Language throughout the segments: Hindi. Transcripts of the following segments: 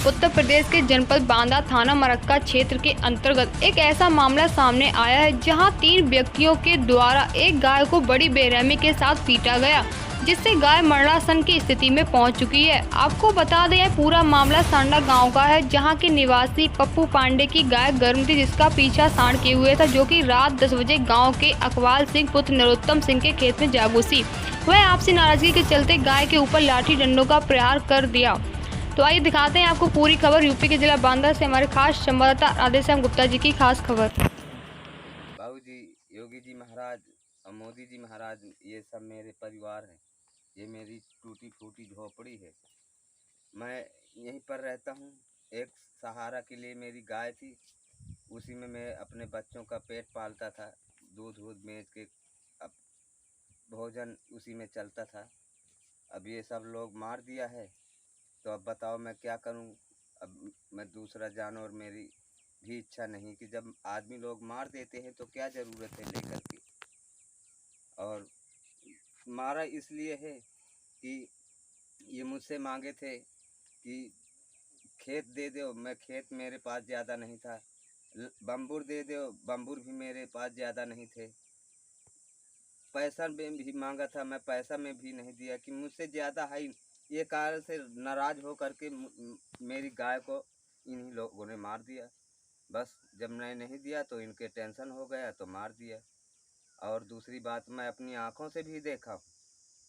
उत्तर प्रदेश के जनपद बांदा थाना मरक्का क्षेत्र के अंतर्गत एक ऐसा मामला सामने आया है जहां 3 व्यक्तियों के द्वारा एक गाय को बड़ी बेरहमी के साथ पीटा गया, जिससे गाय मरणासन की स्थिति में पहुंच चुकी है। आपको बता दें, यह पूरा मामला सांडा गांव का है, जहां के निवासी पप्पू पांडे की गाय गर्म थी, जिसका पीछा सांड किए हुए था, जो कि रात 10 बजे गांव के अकबाल सिंह पुत्र नरोत्तम सिंह के खेत में जा घुसी। वह आपसी नाराजगी के चलते गाय के ऊपर लाठी डंडों का प्रहार कर दिया। तो आइए दिखाते हैं आपको पूरी खबर। यूपी के जिला बांदा से हमारे खास संवाददाता राधेश्याम गुप्ता जी की खास खबर। बाबू जी, योगी जी महाराज और मोदी जी महाराज, ये सब मेरे परिवार हैं। ये मेरी टूटी फूटी झोपड़ी है। मैं यहीं पर रहता हूँ। एक सहारा के लिए मेरी गाय थी, उसी में मैं अपने बच्चों का पेट पालता था। दूध वूध बेच के अब भोजन उसी में चलता था। अब ये सब लोग मार दिया है, तो अब बताओ मैं क्या करूं। अब मैं दूसरा जानवर, मेरी भी इच्छा नहीं कि जब आदमी लोग मार देते हैं तो क्या ज़रूरत है लेकर के। और मारा इसलिए है कि ये मुझसे मांगे थे कि खेत दे दो। मैं खेत मेरे पास ज़्यादा नहीं था। बम्बूर दे दो, बम्बूर भी मेरे पास ज़्यादा नहीं थे। पैसा में भी मांगा था, मैं पैसा में भी नहीं दिया कि मुझसे ज़्यादा है। ये कारण से नाराज़ हो करके मेरी गाय को इन्हीं लोगों ने मार दिया। बस जब मैं नहीं दिया तो इनके टेंशन हो गया तो मार दिया। और दूसरी बात, मैं अपनी आँखों से भी देखा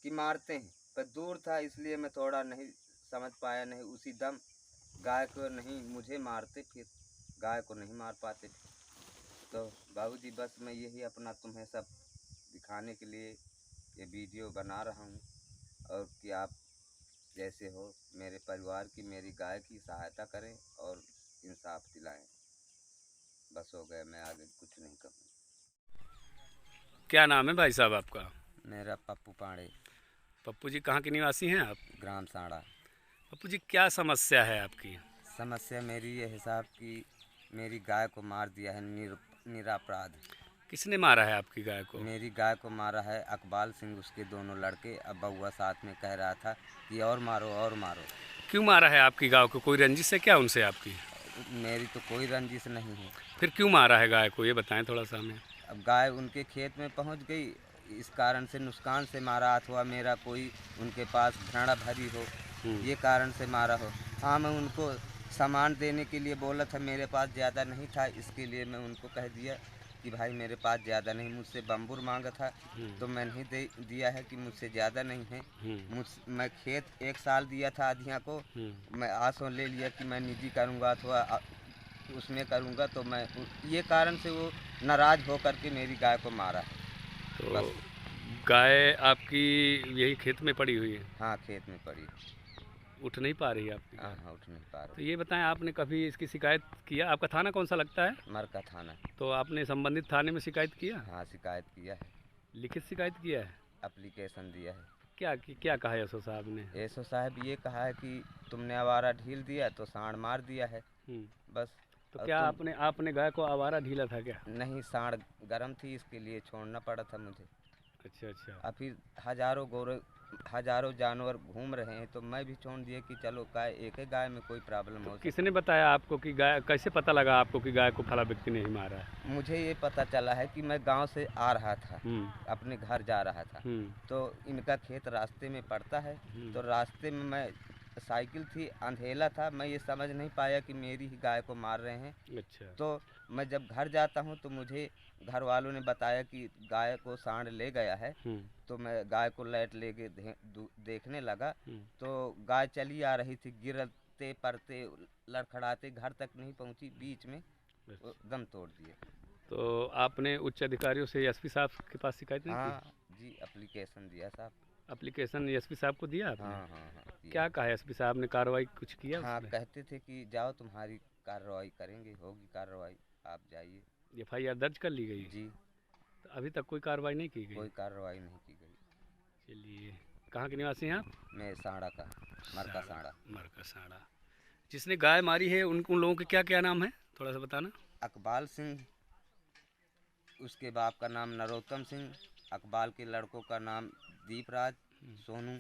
कि मारते हैं, पर दूर था इसलिए मैं थोड़ा नहीं समझ पाया। नहीं उसी दम गाय को नहीं मुझे मारते, फिर गाय को नहीं मार पाते थे। तो बाबूजी, बस मैं यही अपना तुम्हें सब दिखाने के लिए ये वीडियो बना रहा हूँ, और कि आप जैसे हो मेरे परिवार की, मेरी गाय की सहायता करें और इंसाफ दिलाएं। बस हो गया, मैं आगे कुछ नहीं कहूँ। क्या नाम है भाई साहब आपका? मेरा पप्पू पांडे, पप्पू जी कहाँ के निवासी हैं आप? ग्राम साड़ा। पप्पू जी क्या समस्या है आपकी? समस्या मेरी ये हिसाब की मेरी गाय को मार दिया है निरपराध। किसने मारा है आपकी गाय को? मेरी गाय को मारा है अकबाल सिंह, उसके दोनों लड़के। अब बउआ साथ में कह रहा था कि और मारो और मारो। क्यों मारा है आपकी गाय को? कोई रंजिश है क्या उनसे आपकी? मेरी तो कोई रंजिश नहीं है। फिर क्यों मारा है गाय को, ये बताएं थोड़ा सा हमें। अब गाय उनके खेत में पहुंच गई, इस कारण से नुकसान से मारा, अथवा मेरा कोई उनके पास घृणा भरी हो, ये कारण से मारा हो। हाँ, मैं उनको सामान देने के लिए बोला था, मेरे पास ज़्यादा नहीं था, इसके लिए मैं उनको कह दिया कि भाई मेरे पास ज़्यादा नहीं। मुझसे बम्बूर मांगा था तो मैं नहीं दिया है कि मुझसे ज़्यादा नहीं है। मैं खेत 1 साल दिया था आधिया को, मैं आसों ले लिया कि मैं निजी करूँगा अथवा उसमें करूँगा, तो मैं ये कारण से वो नाराज़ हो कर के मेरी गाय को मारा। तो बस। गाय आपकी यही खेत में पड़ी हुई है? हाँ, खेत में पड़ी। उठ नहीं पा रही है आपकी गाय? हाँ, उठ नहीं पा तो रही। ये बताएं, आपने कभी इसकी शिकायत किया? आपका थाना कौन सा लगता है? मरका थाना। तो आपने संबंधित थाने में शिकायत किया? हाँ, शिकायत किया है, लिखित शिकायत किया है? एप्लीकेशन दिया है। क्या कहा एसओ साहब ने? एसओ साहब ये कहा है कि तुमने आवारा ढील दिया तो सांड मार दिया है। बस। तो क्या आपने गाय को आवारा ढीला था क्या? नहीं, सांड गर्म थी, इसके लिए छोड़ना पड़ा था मुझे। अच्छा अच्छा। और फिर हजारों जानवर घूम रहे हैं, तो मैं भी छोड़ दिया कि चलो गाय, एक ही गाय में कोई प्रॉब्लम हो। किसने बताया आपको कि गाय, कैसे पता लगा आपको कि गाय को फला व्यक्ति ने ही मारा है? मुझे ये पता चला है कि मैं गांव से आ रहा था, अपने घर जा रहा था, तो इनका खेत रास्ते में पड़ता है। तो रास्ते में मैं, साइकिल थी, अंधेला था, मैं ये समझ नहीं पाया कि मेरी ही गाय को मार रहे हैं। अच्छा। तो मैं जब घर जाता हूँ तो मुझे घर वालों ने बताया कि गाय को सांड ले गया है। तो मैं गाय को लाइट लेके देखने लगा, तो गाय चली आ रही थी, गिरते पड़ते लड़खड़ाते घर तक नहीं पहुँची, बीच में दम तोड़ दिए। तो आपने उच्च अधिकारियों से, एसपी साहब के पास शिकायत नहीं की? हाँ जी, एप्लीकेशन दिया साहब। एप्लीकेशन एसपी साहब को दिया आपने? हाँ हाँ हाँ, क्या कहा एसपी साहब ने? कार्रवाई कुछ किया हाँ, उसमें? कहते थे कि जाओ तुम्हारी कार्रवाई करेंगे, होगी कार्रवाई, आप जाइए। एफआईआर दर्ज कर ली गई? जी। तो अभी तक कोई कार्रवाई नहीं की गई? कोई कार्रवाई नहीं की गई। चलिए, कहाँ के निवासी हैं आप? मैं साड़ा का, मरका साड़ा। मरका साड़ा। जिसने गाय मारी है उन लोगों के क्या क्या नाम है, थोड़ा सा बताना। अकबाल सिंह, उसके बाप का नाम नरोत्तम सिंह, अकबाल के लड़कों का नाम दीपराज, सोनू,